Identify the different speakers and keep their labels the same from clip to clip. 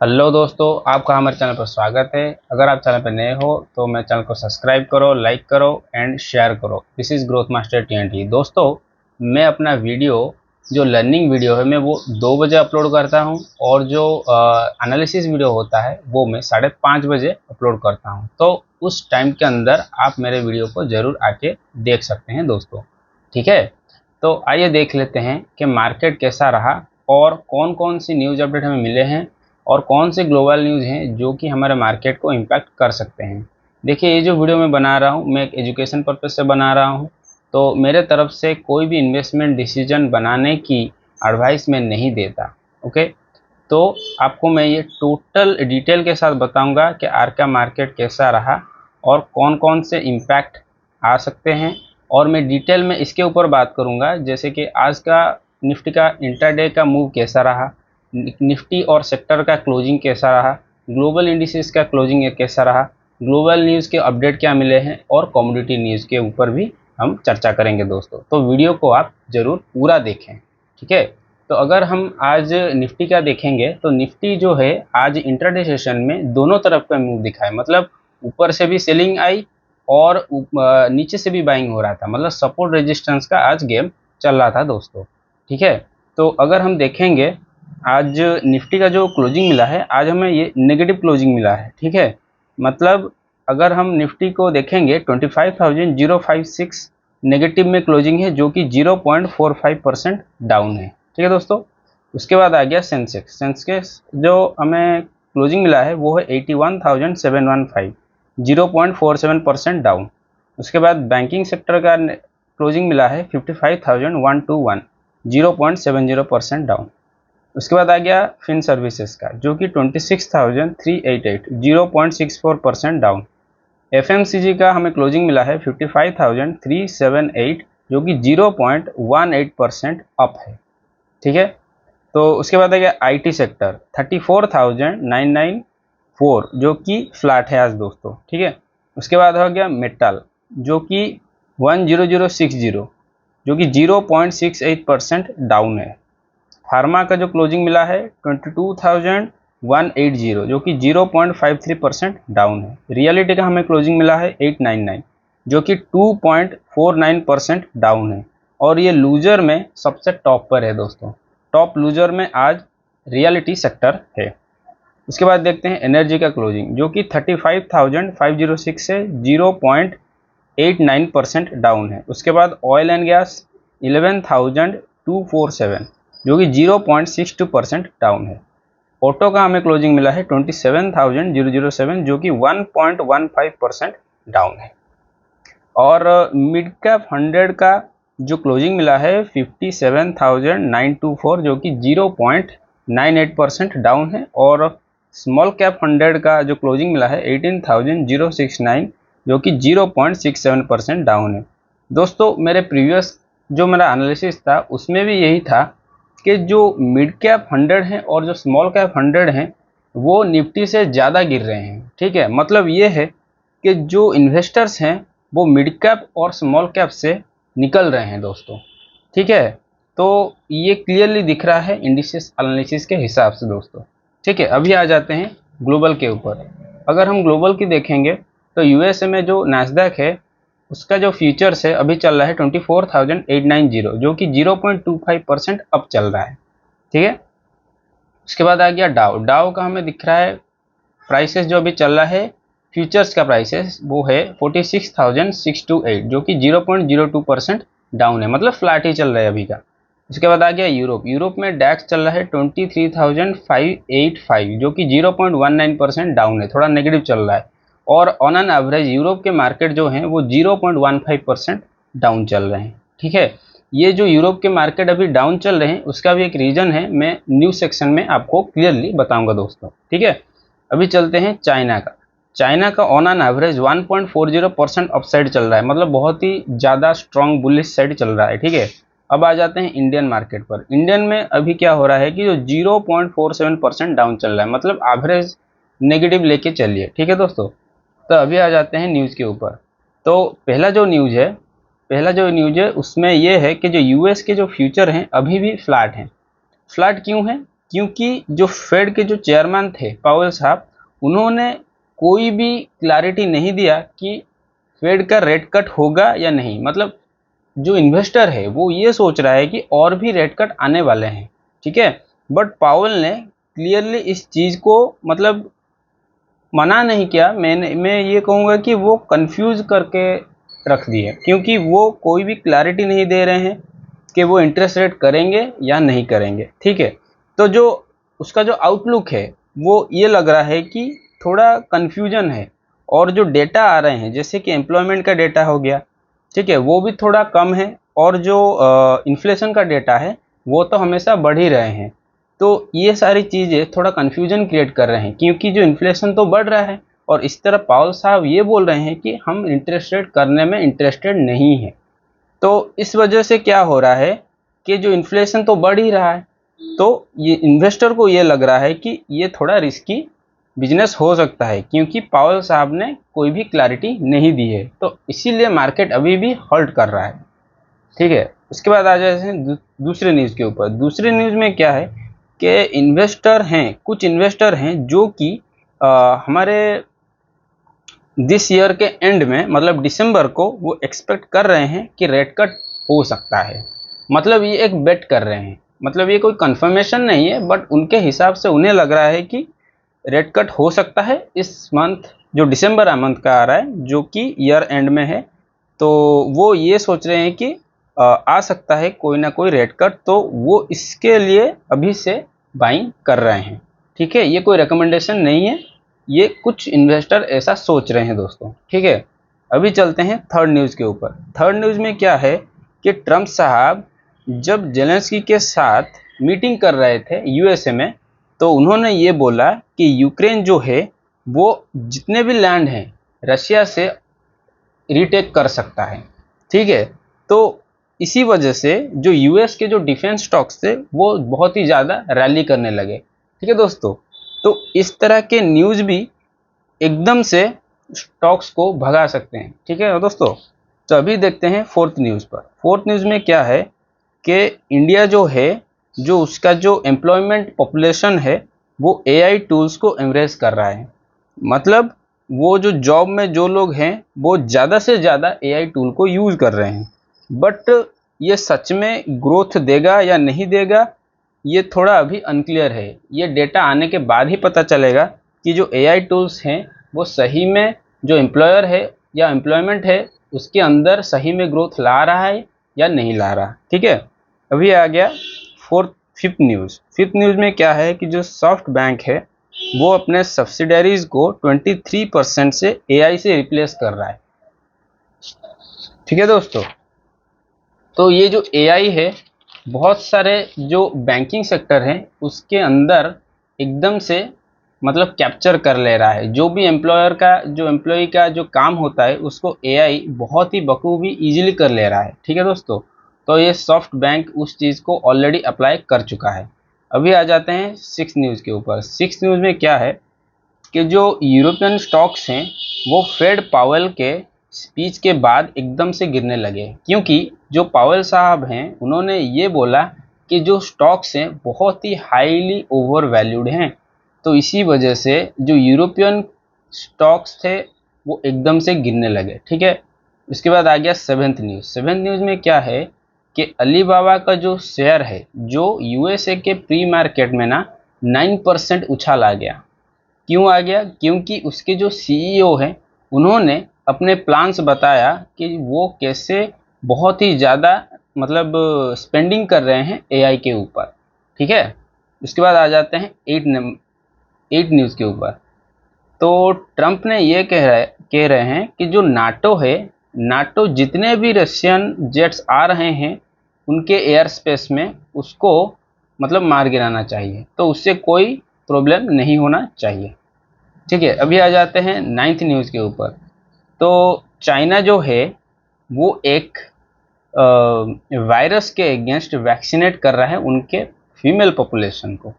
Speaker 1: Hello दोस्तों, आपका हमारे चैनल पर स्वागत है। अगर आप चैनल पर नए हो तो मेरे चैनल को सब्सक्राइब करो, लाइक करो एंड शेयर करो। This is growth master TNT। दोस्तों, मैं अपना वीडियो जो लर्निंग वीडियो है मैं वो 2 बजे अपलोड करता हूं और जो एनालिसिस वीडियो होता है वो मैं 5:30 बजे अपलोड करता हूं। तो उस टाइम के अंदर आप मेरे वीडियो को ज़रूर आके देख सकते हैं दोस्तों। ठीक है, तो आइए देख लेते हैं कि मार्केट कैसा रहा और कौन कौन सी न्यूज़ अपडेट हमें मिले हैं और कौन से ग्लोबल न्यूज़ हैं जो कि हमारे मार्केट को इम्पैक्ट कर सकते हैं। देखिए, ये जो वीडियो मैं बना रहा हूँ मैं एक एजुकेशन पर्पज़ से बना रहा हूँ, तो मेरे तरफ से कोई भी इन्वेस्टमेंट डिसीजन बनाने की एडवाइस मैं नहीं देता। ओके, तो आपको मैं ये टोटल डिटेल के साथ बताऊंगा कि आर का मार्केट कैसा रहा और कौन कौन से इम्पैक्ट आ सकते हैं। और मैं डिटेल में इसके ऊपर बात करूंगा, जैसे कि आज का निफ्टी का इंट्राडे का मूव कैसा रहा, निफ्टी और सेक्टर का क्लोजिंग कैसा रहा, ग्लोबल इंडिसेस का क्लोजिंग कैसा रहा, ग्लोबल न्यूज़ के अपडेट क्या मिले हैं और कमोडिटी न्यूज़ के ऊपर भी हम चर्चा करेंगे दोस्तों। तो वीडियो को आप ज़रूर पूरा देखें। ठीक है, तो अगर हम आज निफ्टी का देखेंगे तो निफ्टी जो है आज इंट्राडे सेशन में दोनों तरफ का मूव दिखा है। मतलब ऊपर से भी सेलिंग आई और नीचे से भी बाइंग हो रहा था। मतलब सपोर्ट रेजिस्टेंस का आज गेम चल रहा था दोस्तों। ठीक है, तो अगर हम देखेंगे आज निफ्टी का जो क्लोजिंग मिला है, आज हमें ये नेगेटिव क्लोजिंग मिला है। ठीक है, मतलब अगर हम निफ्टी को देखेंगे 25,056 नेगेटिव में क्लोजिंग है, जो कि 0.45% डाउन है। ठीक है दोस्तों, उसके बाद आ गया सेंसेक्स। सेंसेक्स जो हमें क्लोजिंग मिला है वो है 81,715, 0.47% डाउन। उसके बाद बैंकिंग सेक्टर का क्लोजिंग मिला है 55,121, 0.70% डाउन। उसके बाद आ गया फिन सर्विसेज का, जो कि 26,388, 0.64% डाउन। FMCG का हमें क्लोजिंग मिला है 55,378, जो कि 0.18% अप है। ठीक है, तो उसके बाद आ गया IT सेक्टर 34,994, जो कि फ्लैट है आज दोस्तों। ठीक है, उसके बाद हो गया मेटल, जो कि 10060, जो कि 0.68% डाउन है। फार्मा का जो क्लोजिंग मिला है 22,180, जो कि 0.53% डाउन है। रियलिटी का हमें क्लोजिंग मिला है 899, जो कि 2.49% डाउन है। और ये लूजर में सबसे टॉप पर है दोस्तों। टॉप लूजर में आज रियलिटी सेक्टर है। उसके बाद देखते हैं एनर्जी का क्लोजिंग, जो कि 35,506 से 0.89% डाउन है। उसके बाद ऑयल एंड गैस 11,247, जो कि 0.62% डाउन है। ऑटो का हमें क्लोजिंग मिला है 27,007, जो कि 1.15% डाउन है। और मिड कैप 100 का जो क्लोजिंग मिला है 57,924, जो कि 0.98% डाउन है। और स्मॉल कैप 100 का जो क्लोजिंग मिला है 18,069, जो कि 0.67% डाउन है। दोस्तों, मेरे प्रीवियस जो मेरा एनालिसिस था उसमें भी यही था कि जो मिड कैप 100 हैं और जो स्मॉल कैप 100 हैं वो निफ्टी से ज़्यादा गिर रहे हैं। ठीक है, मतलब ये है कि जो इन्वेस्टर्स हैं वो मिड कैप और स्मॉल कैप से निकल रहे हैं दोस्तों। ठीक है, तो ये क्लियरली दिख रहा है इंडिसेस एनालिसिस के हिसाब से दोस्तों। ठीक है, अभी आ जाते हैं ग्लोबल के ऊपर। अगर हम ग्लोबल की देखेंगे तो यूएसए में जो नैस्डैक है उसका जो फ्यूचर्स है अभी चल रहा है 24,890, जो कि 0.25% अप चल रहा है। ठीक है, उसके बाद आ गया डाउ। डाउ का हमें दिख रहा है प्राइसेस जो अभी चल रहा है फ्यूचर्स का प्राइसेस वो है 46,628, जो कि 0.02% डाउन है। मतलब फ्लैट ही चल रहा है अभी का। उसके बाद आ गया यूरोप। यूरोप में डैक्स चल रहा है 23,585, जो कि 0.19% डाउन है, थोड़ा नेगेटिव चल रहा है। और ऑन एन एवरेज यूरोप के मार्केट जो हैं वो 0.15% डाउन चल रहे हैं। ठीक है, ये जो यूरोप के मार्केट अभी डाउन चल रहे हैं उसका भी एक रीज़न है, मैं न्यूज़ सेक्शन में आपको क्लियरली बताऊंगा दोस्तों। ठीक है, अभी चलते हैं चाइना का। चाइना का ऑन एन एवरेज 1.40% अपसाइड चल रहा है, मतलब बहुत ही ज़्यादा स्ट्रॉन्ग बुलिश साइड चल रहा है। ठीक है, अब आ जाते हैं इंडियन मार्केट पर। इंडियन में अभी क्या हो रहा है कि जो 0.47% डाउन चल रहा है, मतलब एवरेज नेगेटिव लेके चलिए। ठीक है दोस्तों, तो अभी आ जाते हैं न्यूज़ के ऊपर। तो पहला जो न्यूज़ है उसमें ये है कि जो यूएस के जो फ्यूचर हैं अभी भी फ्लैट हैं। फ्लैट क्यों है? क्योंकि जो फेड के जो चेयरमैन थे पावेल साहब, उन्होंने कोई भी क्लैरिटी नहीं दिया कि फेड का रेट कट होगा या नहीं। मतलब जो इन्वेस्टर है वो ये सोच रहा है कि और भी रेट कट आने वाले हैं, ठीक है। बट पावेल ने क्लियरली इस चीज़ को मतलब मना नहीं किया। मैं ये कहूँगा कि वो कंफ्यूज करके रख दिए, क्योंकि वो कोई भी क्लैरिटी नहीं दे रहे हैं कि वो इंटरेस्ट रेट करेंगे या नहीं करेंगे, ठीक है। तो जो उसका जो आउटलुक है वो ये लग रहा है कि थोड़ा कन्फ्यूजन है। और जो डेटा आ रहे हैं जैसे कि एम्प्लॉयमेंट का डेटा हो गया, ठीक है, वो भी थोड़ा कम है। और जो इन्फ्लेशन का डेटा है वो तो हमेशा बढ़ ही रहे हैं। तो ये सारी चीज़ें थोड़ा कन्फ्यूजन क्रिएट कर रहे हैं, क्योंकि जो इन्फ्लेशन तो बढ़ रहा है और इस तरह पावेल साहब ये बोल रहे हैं कि हम इंटरेस्ट रेट करने में इंटरेस्टेड नहीं हैं। तो इस वजह से क्या हो रहा है कि जो इन्फ्लेशन तो बढ़ ही रहा है, तो ये इन्वेस्टर को ये लग रहा है कि ये थोड़ा रिस्की बिजनेस हो सकता है, क्योंकि पावेल साहब ने कोई भी क्लैरिटी नहीं दी है। तो इसीलिए मार्केट अभी भी होल्ड कर रहा है, ठीक है। उसके बाद आ जाते हैं दूसरे न्यूज़ के ऊपर। दूसरे न्यूज़ में क्या है कि इन्वेस्टर हैं, कुछ इन्वेस्टर हैं जो कि हमारे दिस ईयर के एंड में मतलब दिसंबर को वो एक्सपेक्ट कर रहे हैं कि रेट कट हो सकता है। मतलब ये एक बेट कर रहे हैं, मतलब ये कोई कंफर्मेशन नहीं है, बट उनके हिसाब से उन्हें लग रहा है कि रेट कट हो सकता है इस मंथ, जो दिसंबर मंथ का आ रहा है जो कि ईयर एंड में है। तो वो ये सोच रहे हैं कि आ सकता है कोई ना कोई रेट कट, तो वो इसके लिए अभी से बाइंग कर रहे हैं, ठीक है। ये कोई रिकमेंडेशन नहीं है, ये कुछ इन्वेस्टर ऐसा सोच रहे हैं दोस्तों, ठीक है। अभी चलते हैं थर्ड न्यूज़ के ऊपर। थर्ड न्यूज़ में क्या है कि ट्रम्प साहब जब जेलेंस्की के साथ मीटिंग कर रहे थे यूएसए में, तो उन्होंने ये बोला कि यूक्रेन जो है वो जितने भी लैंड हैं रशिया से रीटेक कर सकता है, ठीक है। तो इसी वजह से जो यूएस के जो डिफेंस स्टॉक्स थे वो बहुत ही ज़्यादा रैली करने लगे, ठीक है दोस्तों। तो इस तरह के न्यूज़ भी एकदम से स्टॉक्स को भगा सकते हैं, ठीक है दोस्तों। तो अभी देखते हैं फोर्थ न्यूज़ पर। फोर्थ न्यूज़ में क्या है कि इंडिया जो है, जो उसका जो एम्प्लॉयमेंट पॉपुलेशन है वो एआई टूल्स को एम्ब्रेस कर रहा है। मतलब वो जो जॉब में जो लोग हैं वो ज़्यादा से ज़्यादा एआई टूल को यूज़ कर रहे हैं। बट ये सच में ग्रोथ देगा या नहीं देगा, ये थोड़ा अभी अनक्लियर है। ये डेटा आने के बाद ही पता चलेगा कि जो एआई टूल्स हैं वो सही में जो एम्प्लॉयर है या एम्प्लॉयमेंट है उसके अंदर सही में ग्रोथ ला रहा है या नहीं ला रहा, ठीक है। अभी आ गया फिफ्थ न्यूज़। फिफ्थ न्यूज़ में क्या है कि जो सॉफ्ट बैंक है वो अपने सब्सिडरीज को 23% से एआई से रिप्लेस कर रहा है, ठीक है दोस्तों। तो ये जो एआई है बहुत सारे जो बैंकिंग सेक्टर हैं उसके अंदर एकदम से मतलब कैप्चर कर ले रहा है। जो भी एम्प्लॉय का जो काम होता है उसको एआई बहुत ही बखूबी इजीली कर ले रहा है, ठीक है दोस्तों। तो ये सॉफ्ट बैंक उस चीज़ को ऑलरेडी अप्लाई कर चुका है। अभी आ जाते हैं सिक्स न्यूज़ के ऊपर। सिक्स न्यूज़ में क्या है कि जो यूरोपियन स्टॉक्स हैं वो फेड पावेल के स्पीच के बाद एकदम से गिरने लगे, क्योंकि जो पावेल साहब हैं उन्होंने ये बोला कि जो स्टॉक्स हैं बहुत ही हाईली ओवर वैल्यूड हैं। तो इसी वजह से जो यूरोपियन स्टॉक्स थे वो एकदम से गिरने लगे, ठीक है। उसके बाद आ गया सेवेंथ न्यूज़। सेवेंथ न्यूज़ में क्या है कि अलीबाबा का जो शेयर है जो यूएसए के प्री मार्केट में ना 9% उछाल आ गया। क्यों आ गया? क्योंकि उसके जो सीईओ हैं उन्होंने अपने प्लान्स बताया कि वो कैसे बहुत ही ज़्यादा मतलब स्पेंडिंग कर रहे हैं एआई के ऊपर, ठीक है। उसके बाद आ जाते हैं एट न्यूज़ के ऊपर। तो ट्रंप ने ये कह रहे हैं कि जो नाटो है, नाटो जितने भी रशियन जेट्स आ रहे हैं उनके एयर स्पेस में उसको मतलब मार गिराना चाहिए, तो उससे कोई प्रॉब्लम नहीं होना चाहिए, ठीक है। अभी आ जाते हैं नाइन्थ न्यूज़ के ऊपर। तो चाइना जो है वो एक वायरस के अगेंस्ट वैक्सीनेट कर रहा है उनके फीमेल पॉपुलेशन को।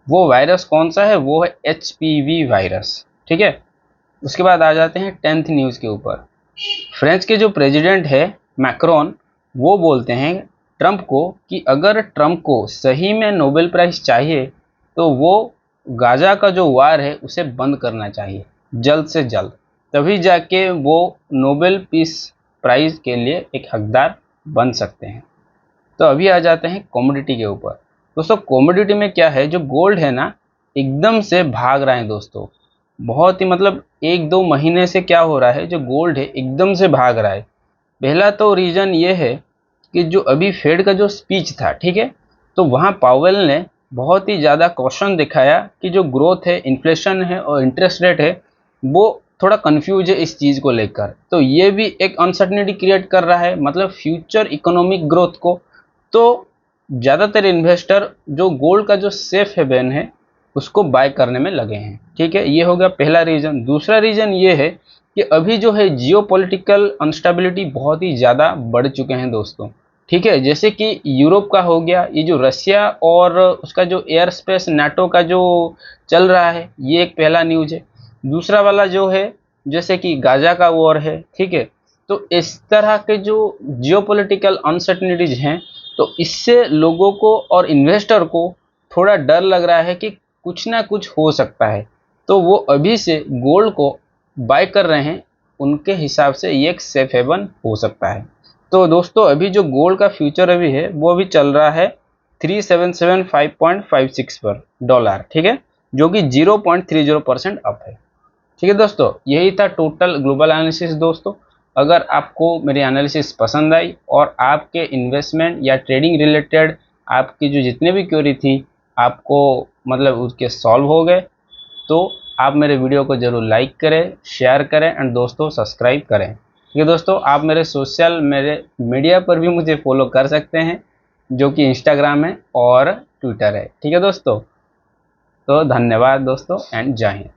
Speaker 1: वो वायरस कौन सा है? वो है एचपीवी वायरस, ठीक है। उसके बाद आ जाते हैं टेंथ न्यूज़ के ऊपर। फ्रांस के जो प्रेसिडेंट है मैक्रोन, वो बोलते हैं ट्रंप को कि अगर ट्रंप को सही में नोबेल प्राइज़ चाहिए तो वो गाजा का जो वार है उसे बंद करना चाहिए जल्द से जल्द, तभी जाके वो नोबेल पीस प्राइज़ के लिए एक हकदार बन सकते हैं। तो अभी आ जाते हैं कमोडिटी के ऊपर। दोस्तों कमोडिटी में क्या है, जो गोल्ड है ना एकदम से भाग रहा है दोस्तों, बहुत ही मतलब 1-2 महीने से क्या हो रहा है, जो गोल्ड है एकदम से भाग रहा है। पहला तो रीज़न ये है कि जो अभी फेड का जो स्पीच था, ठीक है, तो वहाँ पावेल ने बहुत ही ज़्यादा कॉशन दिखाया कि जो ग्रोथ है, इन्फ्लेशन है और इंटरेस्ट रेट है, वो थोड़ा कंफ्यूज है इस चीज़ को लेकर। तो ये भी एक अनसर्टनिटी क्रिएट कर रहा है, मतलब फ्यूचर इकोनॉमिक ग्रोथ को। तो ज़्यादातर इन्वेस्टर जो गोल्ड का जो सेफ हेवन है उसको बाय करने में लगे हैं, ठीक है। ये हो गया पहला रीज़न। दूसरा रीज़न ये है कि अभी जो है जियोपॉलिटिकल अनस्टेबिलिटी बहुत ही ज़्यादा बढ़ चुके हैं दोस्तों, ठीक है। जैसे कि यूरोप का हो गया, ये जो रशिया और उसका जो एयर स्पेस नाटो का जो चल रहा है, ये एक पहला न्यूज़ है। दूसरा वाला जो है जैसे कि गाजा का वॉर है, ठीक है। तो इस तरह के जो जियोपॉलिटिकल अनसर्टनिटीज हैं, तो इससे लोगों को और इन्वेस्टर को थोड़ा डर लग रहा है कि कुछ ना कुछ हो सकता है, तो वो अभी से गोल्ड को बाय कर रहे हैं। उनके हिसाब से ये एक सेफ हेवन हो सकता है। तो दोस्तों अभी जो गोल्ड का फ्यूचर अभी है वो अभी चल रहा है 3775.56 पर डॉलर, ठीक है, जो कि 0.30% अप है, ठीक है दोस्तों। यही था टोटल ग्लोबल एनालिसिस दोस्तों। अगर आपको मेरी एनालिसिस पसंद आई और आपके इन्वेस्टमेंट या ट्रेडिंग रिलेटेड आपकी जो जितने भी क्वेरी थी आपको मतलब उसके सॉल्व हो गए, तो आप मेरे वीडियो को ज़रूर लाइक करें, शेयर करें एंड दोस्तों सब्सक्राइब करें, ठीक है दोस्तों। आप मेरे मीडिया पर भी मुझे फॉलो कर सकते हैं, जो कि इंस्टाग्राम है और ट्विटर है, ठीक है दोस्तों। तो धन्यवाद दोस्तों एंड जय हिंद।